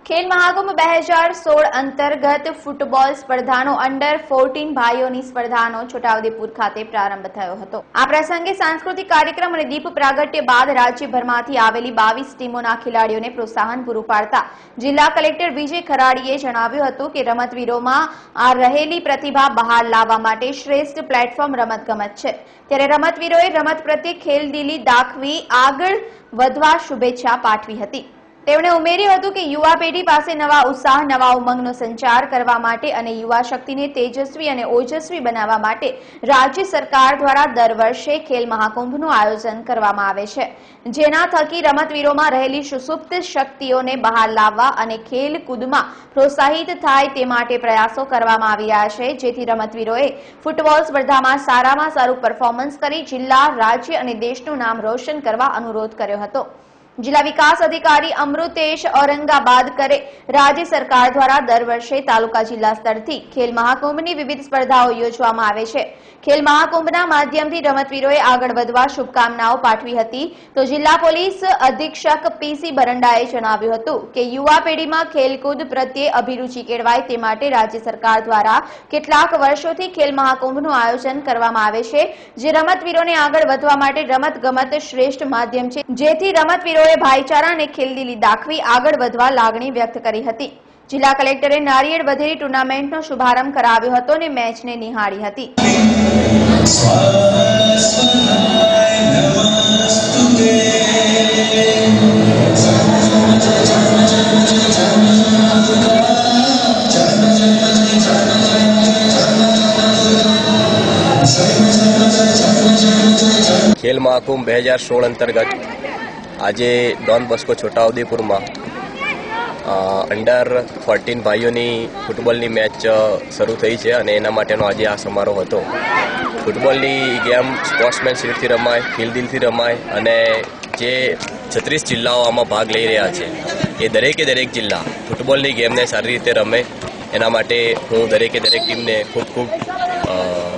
ખેલ મહાકુંભ 2016 અંતર્ગત ફૂટબોલ સ્પર્ધાનો અંડર 14 ભાઈઓની સ્પર્ધાનો છોટાઉદેપુર ખાતે પ્રારંભ થયો હતો। આ પ્રસંગે સાંસ્કૃતિક કાર્યક્રમ અને દીપ પ્રાગટ્ય બાદ રાજ્યભરમાંથી આવેલી 22 ટીમોના ખેલાડીઓને પ્રોત્સાહન પૂરું પાડતા જિલ્લા કલેક્ટર વિજય ખરાડીએ જણાવ્યું હતું કે રમતવીરોમાં આ રહેલી પ્રતિભા બહાર લાવવા માટે શ્રેષ્ઠ પ્લેટફોર્મ રમતગમત છે। ત્યારે રમતવીરોએ રમત પ્રત્યે ખેલદિલી દાખવી આગળ વધવા શુભેચ્છા પાઠવી હતી। તેમણે ઉમેર્યું હતું કે યુવા પેઢી પાસે નવા ઉત્સાહ નવા ઉમંગનો સંચાર કરવા માટે અને યુવા શક્તિને તેજસ્વી અને ઓજસ્વી બનાવવા માટે રાજ્ય સરકાર દ્વારા દર વર્ષે ખેલ મહાકુંભનું આયોજન કરવામાં આવે છે, જેના થકી રમતવીરોમાં રહેલી સુસુપ્ત શક્તિઓને બહાર લાવવા અને ખેલકૂદમાં પ્રોત્સાહિત થાય તે માટે પ્રયાસો કરવામાં આવી રહ્યા છે, જેથી રમતવીરોએ ફૂટબોલ સ્પર્ધામાં સારામાં સારું પરફોર્મન્સ કરી જિલ્લા, રાજ્ય અને દેશનું નામ રોશન કરવા અનુરોધ કર્યો હતો। जिला विकास अधिकारी अमृतेश औरंगाबादकरे राज्य सरकार द्वारा दर वर्षे तालुका जिला स्तर थी खेल महाकुंभनी विविध स्पर्धाओं योजवामां आवे छे। खेल महाकुंभना माध्यमथी रमतवीरोए आगळ वधवा शुभकामनाओं पाठवी हती। तो जिला पोलीस अधीक्षक पीसी बरंडाए जणाव्युं हतुं के युवा पेढ़ीमां खेलकूद प्रत्ये अभिरुचि केळवाय ते माटे राज्य सरकार द्वारा કેટલાક વર્ષોથી ખેલ મહાકુંભનું આયોજન કરવામાં આવે છે, જે રમતવીરોને આગળ વધવા માટે રમતગમત શ્રેષ્ઠ માધ્યમ છે, જેથી રમતવીરો ભાઈચારા અને ખેલદિલી દાખવી આગળ વધવા લાગણી વ્યક્ત કરી હતી। જિલ્લા કલેક્ટરે નારિયેળ વધેરી ટુર્નામેન્ટનો શુભારંભ કરાવ્યો હતો અને મેચને નિહાળી હતી। खेल महाकुंभ 2016 अंतर्गत आज डॉन बॉस्को छोटाउदेपुर में अंडर 14 भाईओनी फूटबॉल मैच शुरू थी है और एना माटेनो आज आ समारोह हतो। फूटबॉल गेम स्पोर्ट्समेनशिप थी रमाय, खेलदिल थी रमाय और जे 36 जिल्लाओं आमां भाग लई रह्या छे ए दरेक जिल्ला फूटबॉल गेम ने सारी रीते रमे एना माटे हूँ दरेक टीम ने खूब खूब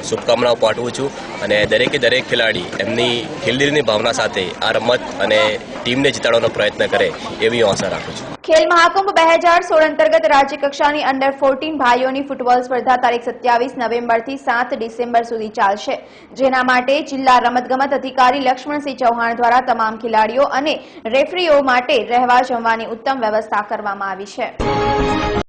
शुभकामनाओं पाठवुं छुं અને દરેક ખેલાડી એમની ખેલદિલીની ભાવના સાથે આ રમત અને ટીમને જીતાડવાનો પ્રયત્ન કરે એવી આશા રાખું છું। ખેલ મહાકુંભ 2016 અંતર્ગત રાજ્ય કક્ષાની અંડર 14 ભાઈઓની ફૂટબોલ સ્પર્ધા તારીખ 27 નવેમ્બરથી 7 ડિસેમ્બર સુધી ચાલશે, જેના માટે જિલ્લા રમતગમત અધિકારી લક્ષ્મણસિંહ ચૌહાણ દ્વારા તમામ ખેલાડીઓ અને રેફરીઓ માટે રહેવા જમવાની ઉત્તમ વ્યવસ્થા કરવામાં આવી છે।